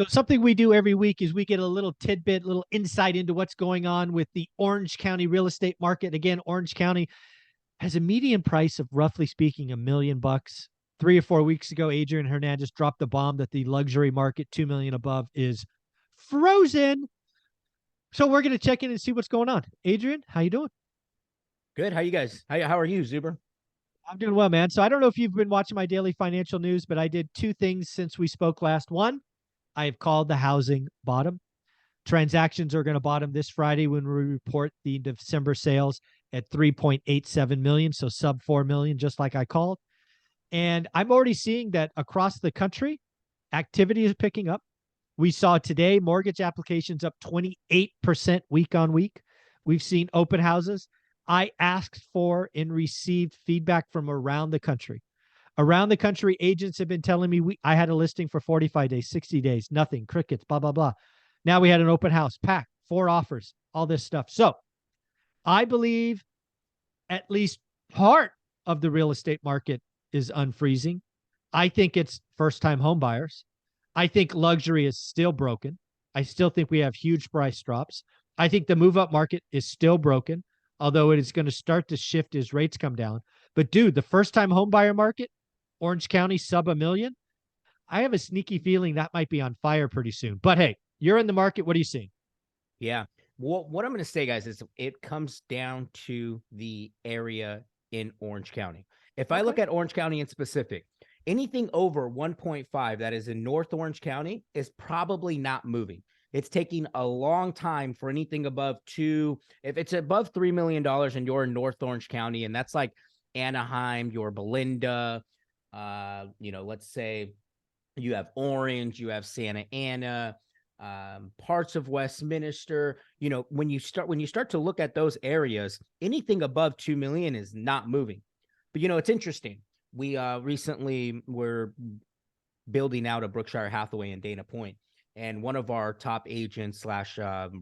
So something we do every week is we get a little tidbit, little insight into what's going on with the Orange County real estate market. Again, Orange County has a median price of, roughly speaking, $1 million. 3 or 4 weeks ago, Adrian Hernandez dropped the bomb that the luxury market, 2 million above, is frozen. So we're going to check in and see what's going on. Adrian, how you doing? Good. How you guys? How are you, Zuber? I'm doing well, man. So I don't know if you've been watching my daily financial news, but I did two things since we spoke last. One, I have called the housing bottom. Transactions are going to bottom this Friday when we report the December sales at 3.87 million, so sub 4 million, just like I called. And I'm already seeing that across the country, activity is picking up. We saw today mortgage applications up 28% week on week. We've seen open houses. I asked for and received feedback from around the country. Around the country, agents have been telling me I had a listing for 45 days, 60 days, nothing, crickets, blah, blah, blah. Now we had an open house, packed, 4 offers, all this stuff. So I believe at least part of the real estate market is unfreezing. I think it's first-time home buyers. I think luxury is still broken. I still think we have huge price drops. I think the move-up market is still broken, although it is going to start to shift as rates come down. But dude, the first-time home buyer market, Orange County sub a million, I have a sneaky feeling that might be on fire pretty soon. But hey, you're in the market. What are you seeing? Yeah. Well, what I'm going to say, guys, is it comes down to the area in Orange County. If I look Okay. at Orange County in specific, anything over 1.5 that is in North Orange County is probably not moving. It's taking a long time for anything above if it's above $3 million and you're in North Orange County, and that's like Anaheim, your Belinda, let's say you have Orange, you have Santa Ana, parts of Westminster. When you start to look at those areas, anything above 2 million is not moving. But it's interesting. We recently were building out a Brookshire Hathaway in Dana Point, and one of our top agents slash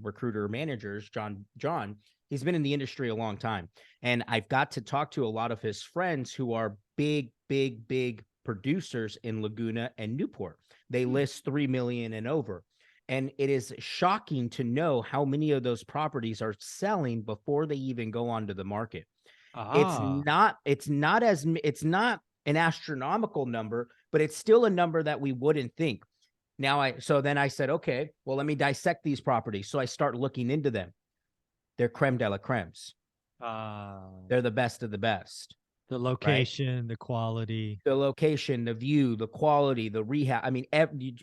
recruiter managers, John, he's been in the industry a long time, and I've got to talk to a lot of his friends who are big producers in Laguna and Newport. They list 3 million and over. And it is shocking to know how many of those properties are selling before they even go onto the market. It's not an astronomical number, but it's still a number that we wouldn't think. So then I said, okay, well, let me dissect these properties. So I start looking into them. They're creme de la cremes. They're the best of the best. The location, right? The quality. The location, the view, the quality, the rehab. I mean,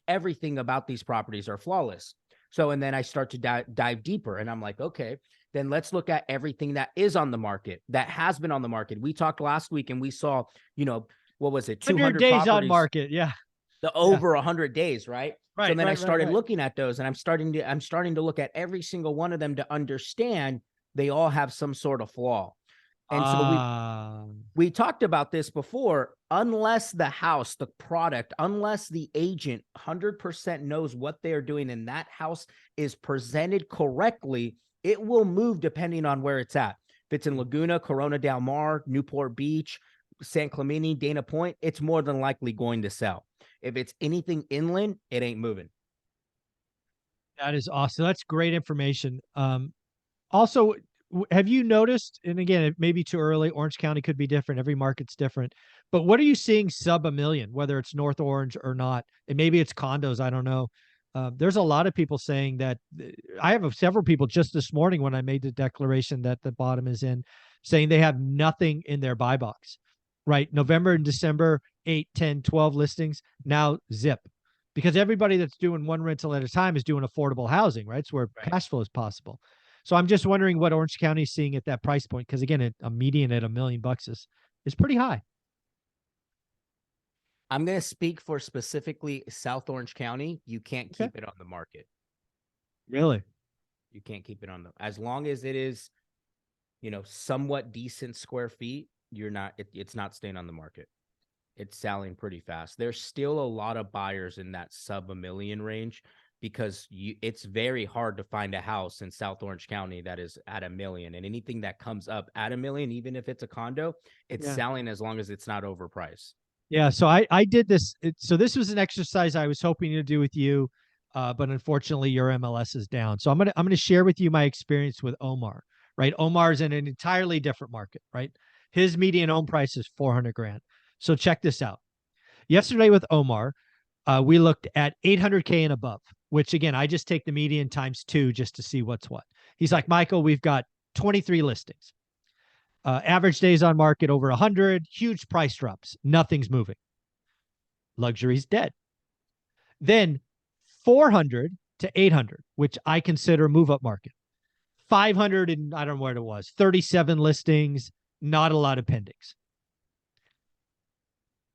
everything about these properties are flawless. So, and then I start to dive deeper, and I'm like, okay, then let's look at everything that is on the market, that has been on the market. We talked last week, and we saw, what was it? 200 days properties on market. Yeah. The over 100 days, right? Right. So then I started looking at those, and I'm starting to look at every single one of them to understand they all have some sort of flaw. And so we talked about this before. Unless the house, the product, unless the agent 100% knows what they're doing and that house is presented correctly, it will move depending on where it's at. If it's in Laguna, Corona Del Mar, Newport Beach, San Clemente, Dana Point, it's more than likely going to sell. If it's anything inland, it ain't moving. That is awesome. That's great information. Also, have you noticed, and again, it may be too early, Orange County could be different, every market's different, but what are you seeing sub a million, whether it's North Orange or not? And maybe it's condos, I don't know. There's a lot of people saying that. I have several people just this morning when I made the declaration that the bottom is in, saying they have nothing in their buy box, right? November and December, 8, 10, 12 listings, now zip. Because everybody that's doing one rental at a time is doing affordable housing, right? It's where cash flow is possible. So I'm just wondering what Orange County is seeing at that price point, because again, a median at $1 million is pretty high. I'm going to speak for specifically South Orange County. You can't keep it on the market. Really? You can't keep it on as long as it is, somewhat decent square feet. It's not staying on the market. It's selling pretty fast. There's still a lot of buyers in that sub $1 million range, because it's very hard to find a house in South Orange County that is at $1 million, and anything that comes up at $1 million, even if it's a condo, it's selling as long as it's not overpriced. Yeah. So I did this. So this was an exercise I was hoping to do with you. but unfortunately your MLS is down. So I'm gonna share with you my experience with Omar. Right, Omar's in an entirely different market. Right, his median home price is 400 grand. So check this out. Yesterday with Omar, we looked at 800K and above, which again, I just take the median times 2 just to see what's what. He's like, Michael, we've got 23 listings. Average days on market over 100, huge price drops. Nothing's moving. Luxury's dead. Then 400 to 800, which I consider move up market. 500 and I don't know what it was, 37 listings, not a lot of pendings.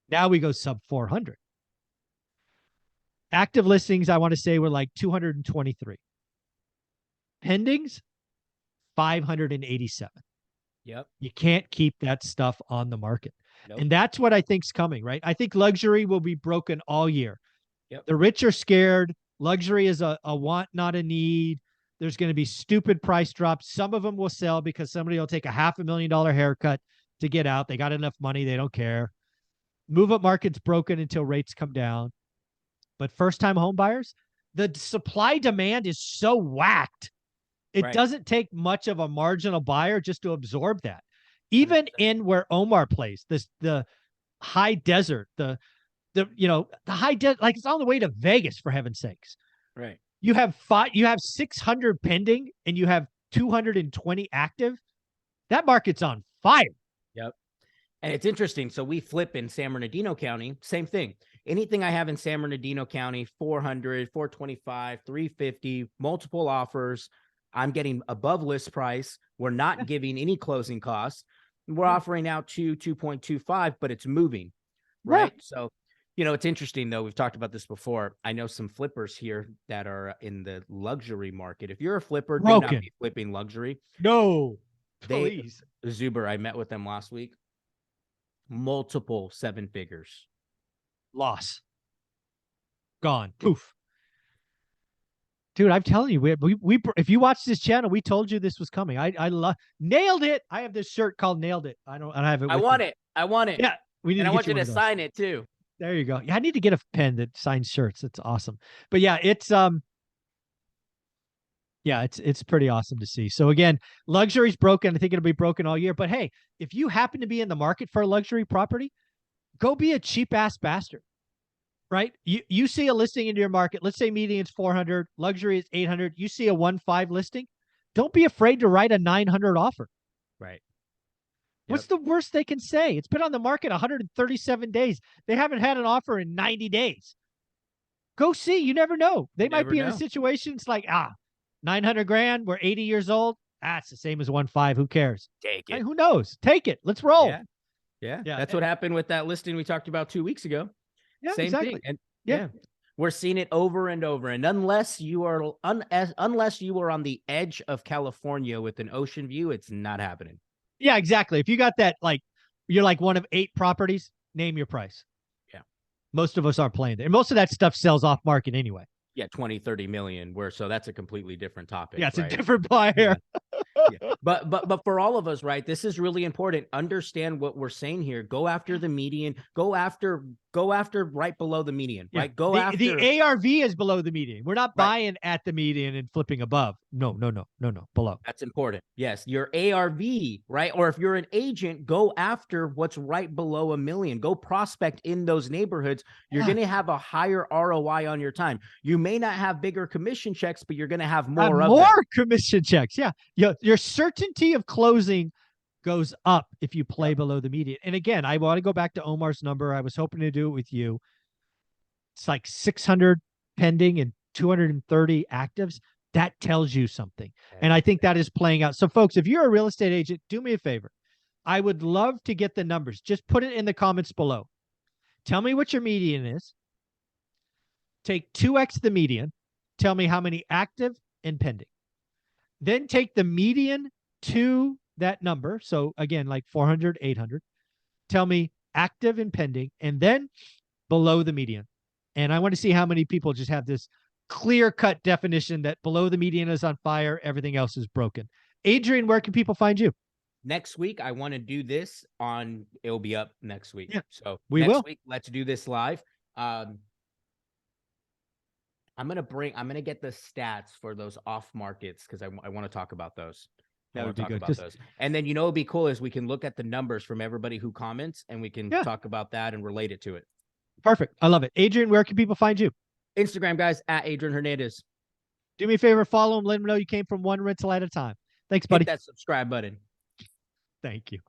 Now we go sub 400. Active listings, I want to say, were like 223. Pendings, 587. Yep. You can't keep that stuff on the market. Nope. And that's what I think's coming, right? I think luxury will be broken all year. Yep. The rich are scared. Luxury is a want, not a need. There's going to be stupid price drops. Some of them will sell because somebody will take a $500,000 haircut to get out. They got enough money. They don't care. Move up market's broken until rates come down. But first-time home buyers, the supply demand is so whacked. It doesn't take much of a marginal buyer just to absorb that. Even 100%. In where Omar plays, the high desert, the high desert, like it's on the way to Vegas, for heaven's sakes. Right. You have 600 pending and you have 220 active. That market's on fire. Yep. And it's interesting. So we flip in San Bernardino County, same thing. Anything I have in San Bernardino County, 400, 425, 350, multiple offers. I'm getting above list price. We're not giving any closing costs. We're offering out 2.25, but it's moving. Right. Yeah. So, it's interesting though. We've talked about this before. I know some flippers here that are in the luxury market. If you're a flipper, do not be flipping luxury. No, please. Zuber, I met with them last week. Multiple 7 figures. Loss. Gone. Poof. Dude, I'm telling you, we if you watch this channel, we told you this was coming. I nailed it. I have this shirt called Nailed It. I have it. I want it. Yeah. We need and to I want you to sign it too. There you go. Yeah, I need to get a pen that signs shirts. It's awesome. But yeah, it's pretty awesome to see. So again, luxury's broken. I think it'll be broken all year. But hey, if you happen to be in the market for a luxury property, go be a cheap ass bastard. Right? You see a listing into your market. Let's say median's 400, luxury is 800. You see a 1.5 listing. Don't be afraid to write a 900 offer. Right. What's the worst they can say? It's been on the market 137 days. They haven't had an offer in 90 days. Go see. You never know. They might be in a situation. It's like, 900 grand. We're 80 years old. It's the same as 1.5. Who cares? Take it. Who knows? Take it. Let's roll. Yeah. That's what happened with that listing we talked about 2 weeks ago. Yeah, same exactly. thing. And we're seeing it over and over. And unless you are on the edge of California with an ocean view, it's not happening. Yeah, exactly. If you got that, like you're like one of 8 properties, name your price. Yeah. Most of us aren't playing there. And most of that stuff sells off market anyway. Yeah, 20, 30 million. So that's a completely different topic. Yeah, it's a different buyer. Yeah. But for all of us, right, this is really important. Understand what we're saying here. Go after the median. Go after right below the median. Yeah. Right. The ARV is below the median. We're not buying at the median and flipping above. No. Below. That's important. Yes. Your ARV, right? Or if you're an agent, go after what's right below $1 million. Go prospect in those neighborhoods. You're going to have a higher ROI on your time. You may not have bigger commission checks, but you're going to have more commission checks. Yeah. Your certainty of closing goes up if you play below the median. And again, I want to go back to Omar's number. I was hoping to do it with you. It's like 600 pending and 230 actives. That tells you something. And I think that is playing out. So folks, if you're a real estate agent, do me a favor. I would love to get the numbers. Just put it in the comments below. Tell me what your median is. Take 2x the median. Tell me how many active and pending. Then take the median to that number. So again, like 400, 800. Tell me active and pending, and then below the median. And I want to see how many people just have this clear-cut definition that below the median is on fire, everything else is broken. Adrian, where can people find you? Next week, I want to do this it'll be up next week. Yeah, so next week, let's do this live. I'm I'm gonna get the stats for those off markets because I want to talk about those. That would be good. And then what'd be cool is we can look at the numbers from everybody who comments and we can talk about that and relate it to it. Perfect. I love it. Adrian, where can people find you? Instagram, guys, at Adrian Hernandez. Do me a favor, follow him, let him know you came from one rental at a time. Thanks, buddy. Hit that subscribe button. Thank you.